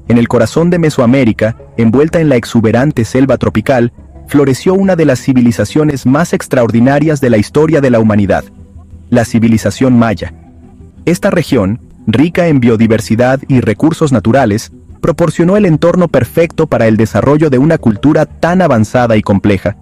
En el corazón de Mesoamérica, envuelta en la exuberante selva tropical, floreció una de las civilizaciones más extraordinarias de la historia de la humanidad, la civilización maya. Esta región, rica en biodiversidad y recursos naturales, proporcionó el entorno perfecto para el desarrollo de una cultura tan avanzada y compleja.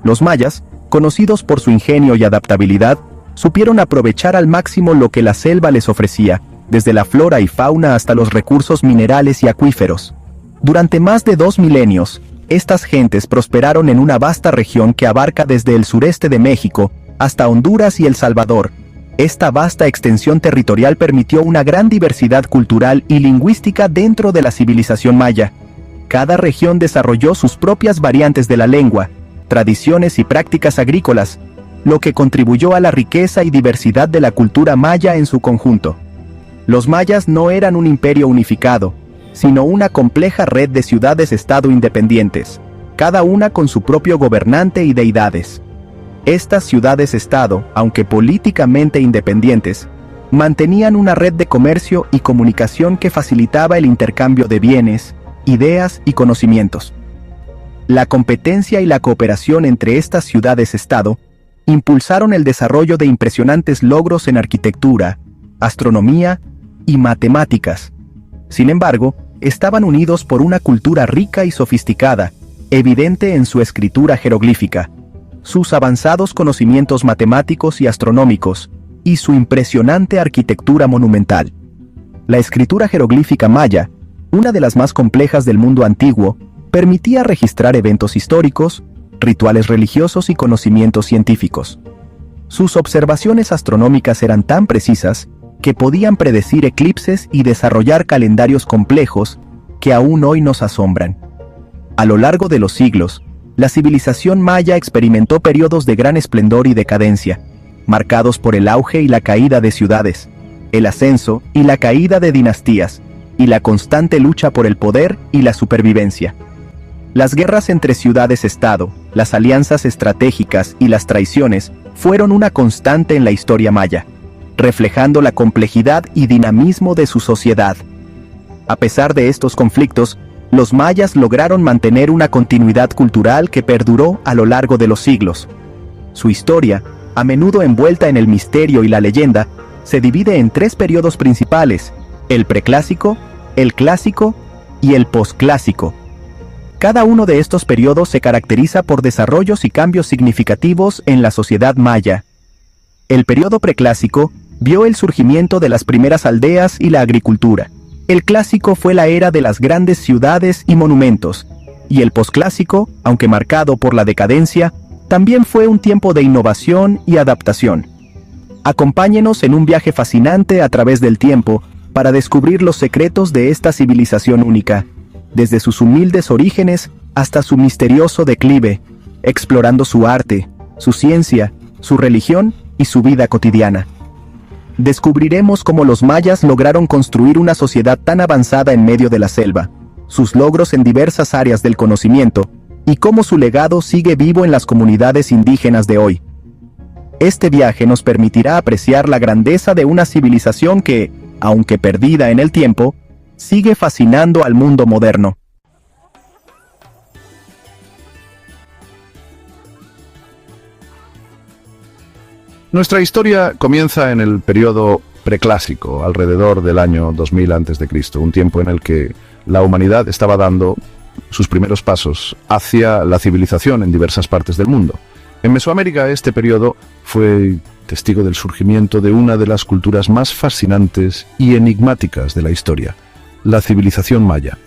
Los mayas, conocidos por su ingenio y adaptabilidad, supieron aprovechar al máximo lo que la selva les ofrecía, desde la flora y fauna hasta los recursos minerales y acuíferos. Durante más de 2 milenios, estas gentes prosperaron en una vasta región que abarca desde el sureste de México hasta Honduras y El Salvador. Esta vasta extensión territorial permitió una gran diversidad cultural y lingüística dentro de la civilización maya. Cada región desarrolló sus propias variantes de la lengua, tradiciones y prácticas agrícolas, lo que contribuyó a la riqueza y diversidad de la cultura maya en su conjunto. Los mayas no eran un imperio unificado, sino una compleja red de ciudades-estado independientes, cada una con su propio gobernante y deidades. Estas ciudades-estado, aunque políticamente independientes, mantenían una red de comercio y comunicación que facilitaba el intercambio de bienes, ideas y conocimientos. La competencia y la cooperación entre estas ciudades-estado impulsaron el desarrollo de impresionantes logros en arquitectura, astronomía y matemáticas. Sin embargo, estaban unidos por una cultura rica y sofisticada, evidente en su escritura jeroglífica, sus avanzados conocimientos matemáticos y astronómicos, y su impresionante arquitectura monumental. La escritura jeroglífica maya, una de las más complejas del mundo antiguo, permitía registrar eventos históricos, rituales religiosos y conocimientos científicos. Sus observaciones astronómicas eran tan precisas que podían predecir eclipses y desarrollar calendarios complejos que aún hoy nos asombran. A lo largo de los siglos, la civilización maya experimentó periodos de gran esplendor y decadencia, marcados por el auge y la caída de ciudades, el ascenso y la caída de dinastías, y la constante lucha por el poder y la supervivencia. Las guerras entre ciudades-estado, las alianzas estratégicas y las traiciones fueron una constante en la historia maya, reflejando la complejidad y dinamismo de su sociedad. A pesar de estos conflictos, los mayas lograron mantener una continuidad cultural que perduró a lo largo de los siglos. Su historia, a menudo envuelta en el misterio y la leyenda, se divide en 3 periodos principales: el preclásico, el clásico y el posclásico. Cada uno de estos periodos se caracteriza por desarrollos y cambios significativos en la sociedad maya. El periodo preclásico vio el surgimiento de las primeras aldeas y la agricultura. El clásico fue la era de las grandes ciudades y monumentos, y el posclásico, aunque marcado por la decadencia, también fue un tiempo de innovación y adaptación. Acompáñenos en un viaje fascinante a través del tiempo para descubrir los secretos de esta civilización única, desde sus humildes orígenes hasta su misterioso declive, explorando su arte, su ciencia, su religión y su vida cotidiana. Descubriremos cómo los mayas lograron construir una sociedad tan avanzada en medio de la selva, sus logros en diversas áreas del conocimiento, y cómo su legado sigue vivo en las comunidades indígenas de hoy. Este viaje nos permitirá apreciar la grandeza de una civilización que, aunque perdida en el tiempo, sigue fascinando al mundo moderno. Nuestra historia comienza en el periodo preclásico, alrededor del año 2000 a.C., un tiempo en el que la humanidad estaba dando sus primeros pasos hacia la civilización en diversas partes del mundo. En Mesoamérica, este periodo fue testigo del surgimiento de una de las culturas más fascinantes y enigmáticas de la historia, la civilización maya.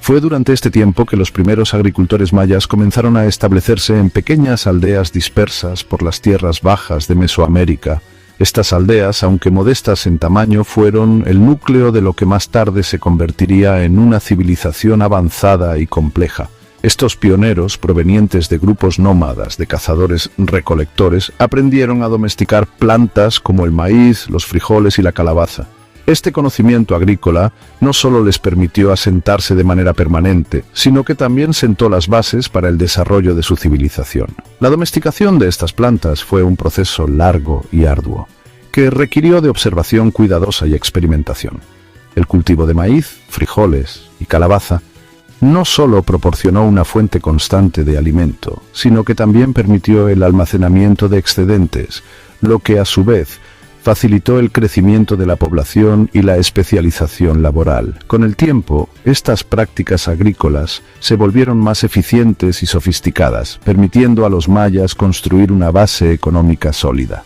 Fue durante este tiempo que los primeros agricultores mayas comenzaron a establecerse en pequeñas aldeas dispersas por las tierras bajas de Mesoamérica. Estas aldeas, aunque modestas en tamaño, fueron el núcleo de lo que más tarde se convertiría en una civilización avanzada y compleja. Estos pioneros, provenientes de grupos nómadas de cazadores-recolectores, aprendieron a domesticar plantas como el maíz, los frijoles y la calabaza. Este conocimiento agrícola no solo les permitió asentarse de manera permanente, sino que también sentó las bases para el desarrollo de su civilización. La domesticación de estas plantas fue un proceso largo y arduo, que requirió de observación cuidadosa y experimentación. El cultivo de maíz, frijoles y calabaza no solo proporcionó una fuente constante de alimento, sino que también permitió el almacenamiento de excedentes, lo que a su vez facilitó el crecimiento de la población y la especialización laboral. Con el tiempo, estas prácticas agrícolas se volvieron más eficientes y sofisticadas, permitiendo a los mayas construir una base económica sólida.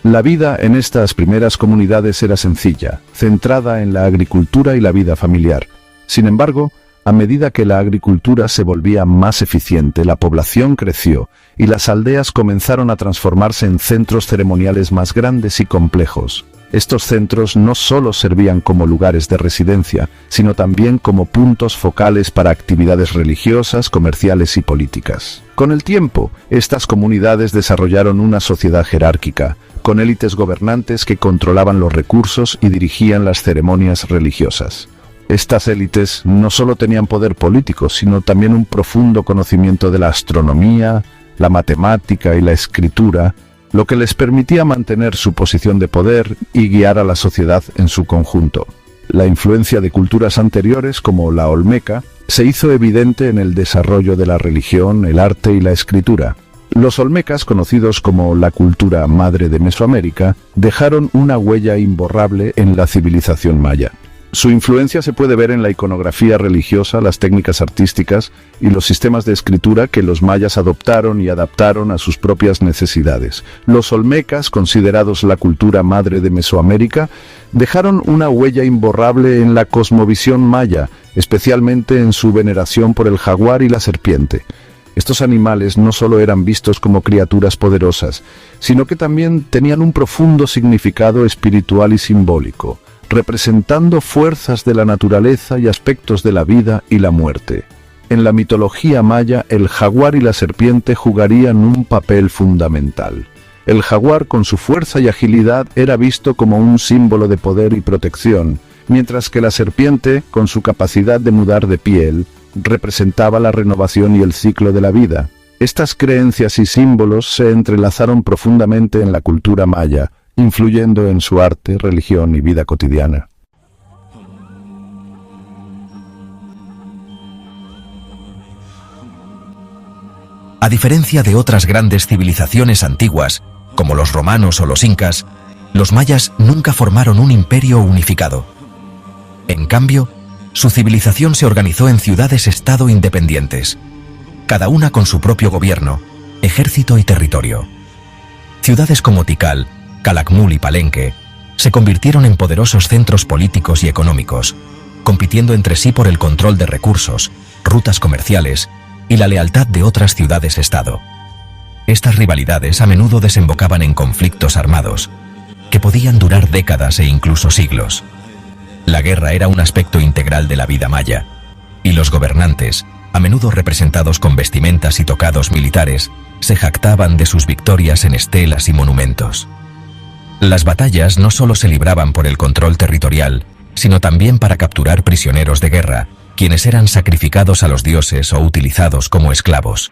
La vida en estas primeras comunidades era sencilla, centrada en la agricultura y la vida familiar. Sin embargo, a medida que la agricultura se volvía más eficiente, la población creció y las aldeas comenzaron a transformarse en centros ceremoniales más grandes y complejos. Estos centros no solo servían como lugares de residencia, sino también como puntos focales para actividades religiosas, comerciales y políticas. Con el tiempo, estas comunidades desarrollaron una sociedad jerárquica, con élites gobernantes que controlaban los recursos y dirigían las ceremonias religiosas. Estas élites no solo tenían poder político, sino también un profundo conocimiento de la astronomía, la matemática y la escritura, lo que les permitía mantener su posición de poder y guiar a la sociedad en su conjunto. La influencia de culturas anteriores, como la olmeca, se hizo evidente en el desarrollo de la religión, el arte y la escritura. Los olmecas, conocidos como la cultura madre de Mesoamérica, dejaron una huella imborrable en la civilización maya. Su influencia se puede ver en la iconografía religiosa, las técnicas artísticas y los sistemas de escritura que los mayas adoptaron y adaptaron a sus propias necesidades. Los olmecas, considerados la cultura madre de Mesoamérica, dejaron una huella imborrable en la cosmovisión maya, especialmente en su veneración por el jaguar y la serpiente. Estos animales no solo eran vistos como criaturas poderosas, sino que también tenían un profundo significado espiritual y simbólico, representando fuerzas de la naturaleza y aspectos de la vida y la muerte. En la mitología maya, el jaguar y la serpiente jugarían un papel fundamental. El jaguar, con su fuerza y agilidad, era visto como un símbolo de poder y protección, mientras que la serpiente, con su capacidad de mudar de piel, representaba la renovación y el ciclo de la vida. Estas creencias y símbolos se entrelazaron profundamente en la cultura maya, influyendo en su arte, religión y vida cotidiana. A diferencia de otras grandes civilizaciones antiguas, como los romanos o los incas, los mayas nunca formaron un imperio unificado. En cambio, su civilización se organizó en ciudades-estado independientes, cada una con su propio gobierno, ejército y territorio. Ciudades como Tikal, Calakmul y Palenque se convirtieron en poderosos centros políticos y económicos, compitiendo entre sí por el control de recursos, rutas comerciales y la lealtad de otras ciudades-estado. Estas rivalidades a menudo desembocaban en conflictos armados, que podían durar décadas e incluso siglos. La guerra era un aspecto integral de la vida maya, y los gobernantes, a menudo representados con vestimentas y tocados militares, se jactaban de sus victorias en estelas y monumentos. Las batallas no solo se libraban por el control territorial, sino también para capturar prisioneros de guerra, quienes eran sacrificados a los dioses o utilizados como esclavos.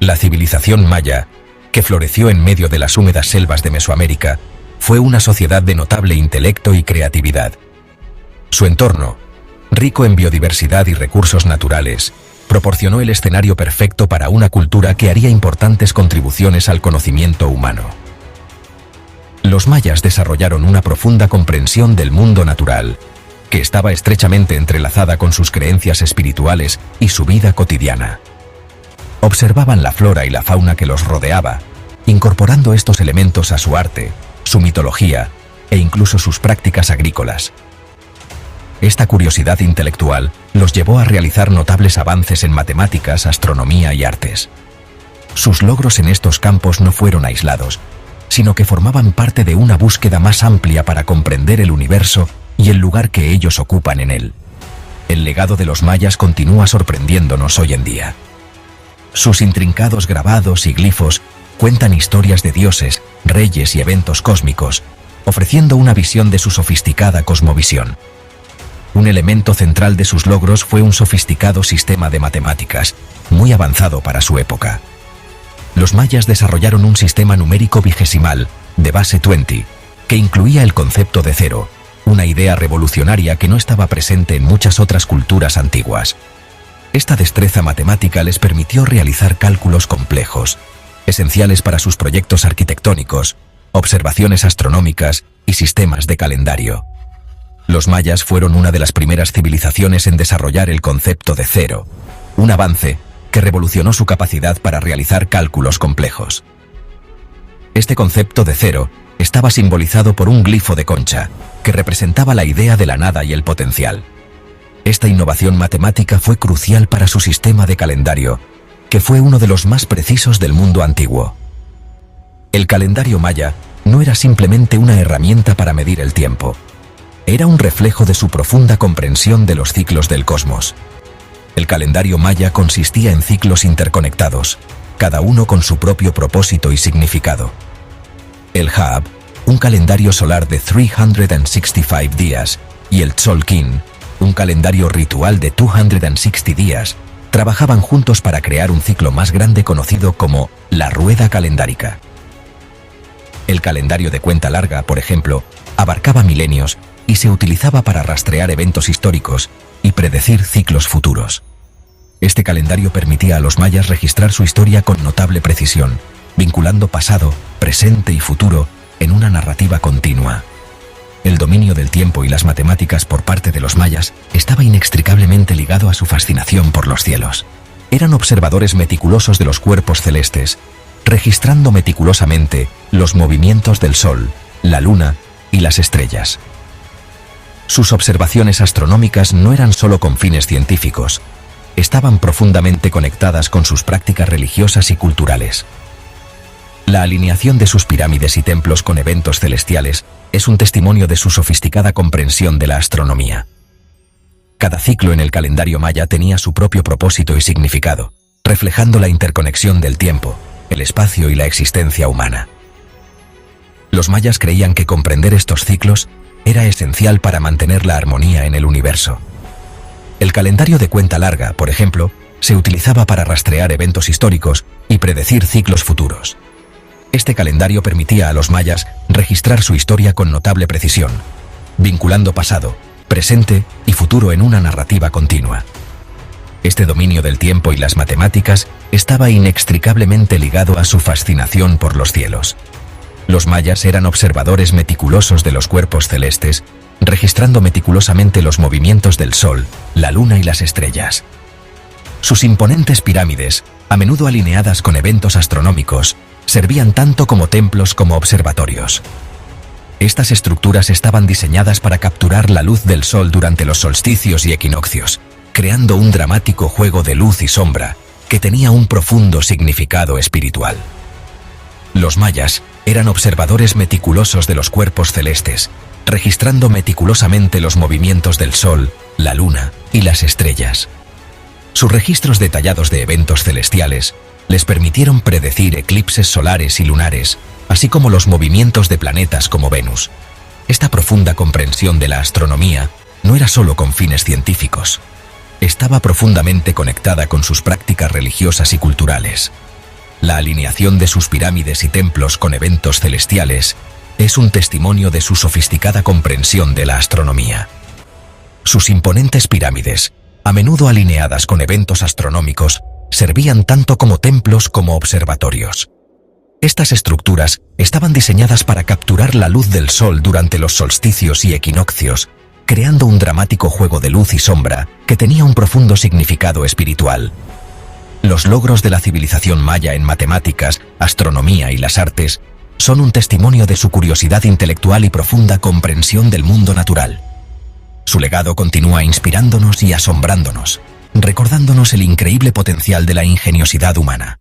La civilización maya, que floreció en medio de las húmedas selvas de Mesoamérica, fue una sociedad de notable intelecto y creatividad. Su entorno, rico en biodiversidad y recursos naturales, proporcionó el escenario perfecto para una cultura que haría importantes contribuciones al conocimiento humano. Los mayas desarrollaron una profunda comprensión del mundo natural, que estaba estrechamente entrelazada con sus creencias espirituales y su vida cotidiana. Observaban la flora y la fauna que los rodeaba, incorporando estos elementos a su arte, su mitología e incluso sus prácticas agrícolas. Esta curiosidad intelectual los llevó a realizar notables avances en matemáticas, astronomía y artes. Sus logros en estos campos no fueron aislados, sino que formaban parte de una búsqueda más amplia para comprender el universo y el lugar que ellos ocupan en él. El legado de los mayas continúa sorprendiéndonos hoy en día. Sus intrincados grabados y glifos cuentan historias de dioses, reyes y eventos cósmicos, ofreciendo una visión de su sofisticada cosmovisión. Un elemento central de sus logros fue un sofisticado sistema de matemáticas, muy avanzado para su época. Los mayas desarrollaron un sistema numérico vigesimal, de base 20, que incluía el concepto de cero, una idea revolucionaria que no estaba presente en muchas otras culturas antiguas. Esta destreza matemática les permitió realizar cálculos complejos, esenciales para sus proyectos arquitectónicos, observaciones astronómicas y sistemas de calendario. Los mayas fueron una de las primeras civilizaciones en desarrollar el concepto de cero, un avance que revolucionó su capacidad para realizar cálculos complejos. Este concepto de cero estaba simbolizado por un glifo de concha, que representaba la idea de la nada y el potencial. Esta innovación matemática fue crucial para su sistema de calendario, que fue uno de los más precisos del mundo antiguo. El calendario maya no era simplemente una herramienta para medir el tiempo. Era un reflejo de su profunda comprensión de los ciclos del cosmos. El calendario maya consistía en ciclos interconectados, cada uno con su propio propósito y significado. El Haab, un calendario solar de 365 días, y el Tzolk'in, un calendario ritual de 260 días, trabajaban juntos para crear un ciclo más grande conocido como la rueda calendárica. El calendario de cuenta larga, por ejemplo, abarcaba milenios y se utilizaba para rastrear eventos históricos y predecir ciclos futuros. Este calendario permitía a los mayas registrar su historia con notable precisión, vinculando pasado, presente y futuro en una narrativa continua. El dominio del tiempo y las matemáticas por parte de los mayas estaba inextricablemente ligado a su fascinación por los cielos. Eran observadores meticulosos de los cuerpos celestes, registrando meticulosamente los movimientos del Sol, la Luna y las estrellas. Sus observaciones astronómicas no eran solo con fines científicos, estaban profundamente conectadas con sus prácticas religiosas y culturales. La alineación de sus pirámides y templos con eventos celestiales es un testimonio de su sofisticada comprensión de la astronomía. Cada ciclo en el calendario maya tenía su propio propósito y significado, reflejando la interconexión del tiempo, el espacio y la existencia humana. Los mayas creían que comprender estos ciclos era esencial para mantener la armonía en el universo. El calendario de cuenta larga, por ejemplo, se utilizaba para rastrear eventos históricos y predecir ciclos futuros. Este calendario permitía a los mayas registrar su historia con notable precisión, vinculando pasado, presente y futuro en una narrativa continua. Este dominio del tiempo y las matemáticas estaba inextricablemente ligado a su fascinación por los cielos. Los mayas eran observadores meticulosos de los cuerpos celestes, registrando meticulosamente los movimientos del Sol, la Luna y las estrellas. Sus imponentes pirámides, a menudo alineadas con eventos astronómicos, servían tanto como templos como observatorios. Estas estructuras estaban diseñadas para capturar la luz del Sol durante los solsticios y equinoccios, creando un dramático juego de luz y sombra que tenía un profundo significado espiritual. Los mayas eran observadores meticulosos de los cuerpos celestes, registrando meticulosamente los movimientos del Sol, la Luna y las estrellas. Sus registros detallados de eventos celestiales les permitieron predecir eclipses solares y lunares, así como los movimientos de planetas como Venus. Esta profunda comprensión de la astronomía no era solo con fines científicos. Estaba profundamente conectada con sus prácticas religiosas y culturales. La alineación de sus pirámides y templos con eventos celestiales es un testimonio de su sofisticada comprensión de la astronomía. Sus imponentes pirámides, a menudo alineadas con eventos astronómicos, servían tanto como templos como observatorios. Estas estructuras estaban diseñadas para capturar la luz del Sol durante los solsticios y equinoccios, creando un dramático juego de luz y sombra que tenía un profundo significado espiritual. Los logros de la civilización maya en matemáticas, astronomía y las artes son un testimonio de su curiosidad intelectual y profunda comprensión del mundo natural. Su legado continúa inspirándonos y asombrándonos, recordándonos el increíble potencial de la ingeniosidad humana.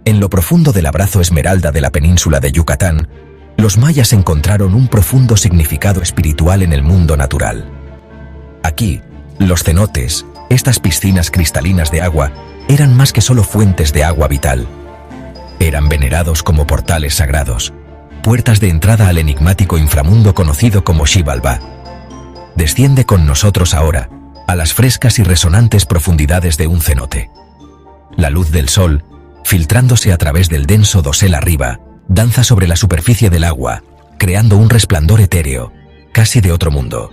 En lo profundo del abrazo esmeralda de la península de Yucatán, los mayas encontraron un profundo significado espiritual en el mundo natural. Aquí, los cenotes, estas piscinas cristalinas de agua, eran más que solo fuentes de agua vital. Eran venerados como portales sagrados, puertas de entrada al enigmático inframundo conocido como Xibalbá. Desciende con nosotros ahora a las frescas y resonantes profundidades de un cenote. La luz del sol, filtrándose a través del denso dosel arriba, danza sobre la superficie del agua, creando un resplandor etéreo, casi de otro mundo.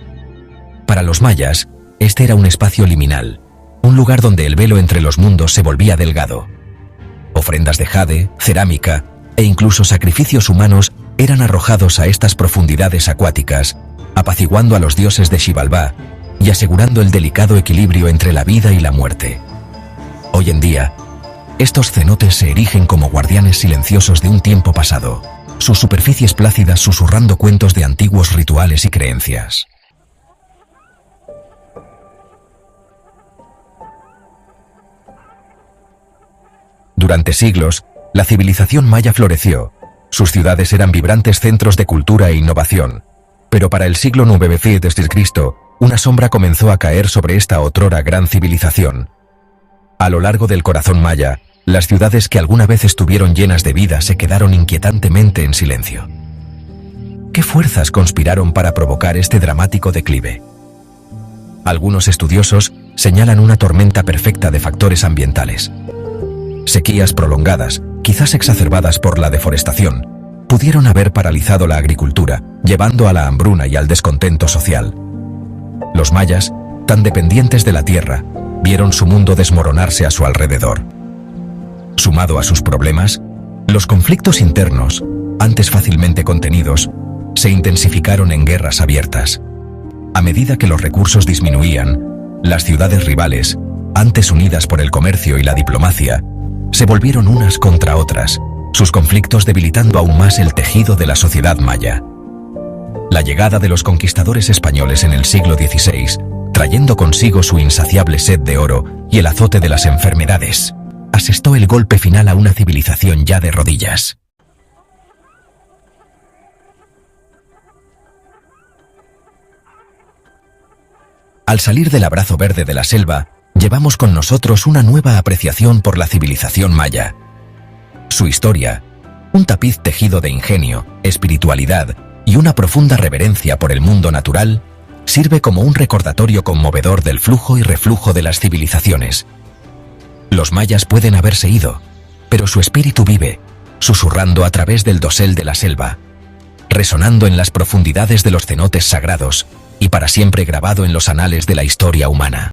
Para los mayas, este era un espacio liminal, un lugar donde el velo entre los mundos se volvía delgado. Ofrendas de jade, cerámica e incluso sacrificios humanos eran arrojados a estas profundidades acuáticas, apaciguando a los dioses de Xibalbá y asegurando el delicado equilibrio entre la vida y la muerte. Hoy en día, estos cenotes se erigen como guardianes silenciosos de un tiempo pasado, sus superficies plácidas susurrando cuentos de antiguos rituales y creencias. Durante siglos, la civilización maya floreció. Sus ciudades eran vibrantes centros de cultura e innovación. Pero para el siglo IX d.C., una sombra comenzó a caer sobre esta otrora gran civilización. A lo largo del corazón maya, las ciudades que alguna vez estuvieron llenas de vida se quedaron inquietantemente en silencio. ¿Qué fuerzas conspiraron para provocar este dramático declive? Algunos estudiosos señalan una tormenta perfecta de factores ambientales. Sequías prolongadas, quizás exacerbadas por la deforestación, pudieron haber paralizado la agricultura, llevando a la hambruna y al descontento social. Los mayas, tan dependientes de la tierra, vieron su mundo desmoronarse a su alrededor. Sumado a sus problemas, los conflictos internos, antes fácilmente contenidos, se intensificaron en guerras abiertas. A medida que los recursos disminuían, las ciudades rivales, antes unidas por el comercio y la diplomacia, se volvieron unas contra otras, sus conflictos debilitando aún más el tejido de la sociedad maya. La llegada de los conquistadores españoles en el siglo XVI, trayendo consigo su insaciable sed de oro y el azote de las enfermedades, asestó el golpe final a una civilización ya de rodillas. Al salir del abrazo verde de la selva, llevamos con nosotros una nueva apreciación por la civilización maya. Su historia, un tapiz tejido de ingenio, espiritualidad y una profunda reverencia por el mundo natural, sirve como un recordatorio conmovedor del flujo y reflujo de las civilizaciones. Los mayas pueden haberse ido, pero su espíritu vive, susurrando a través del dosel de la selva, resonando en las profundidades de los cenotes sagrados y para siempre grabado en los anales de la historia humana.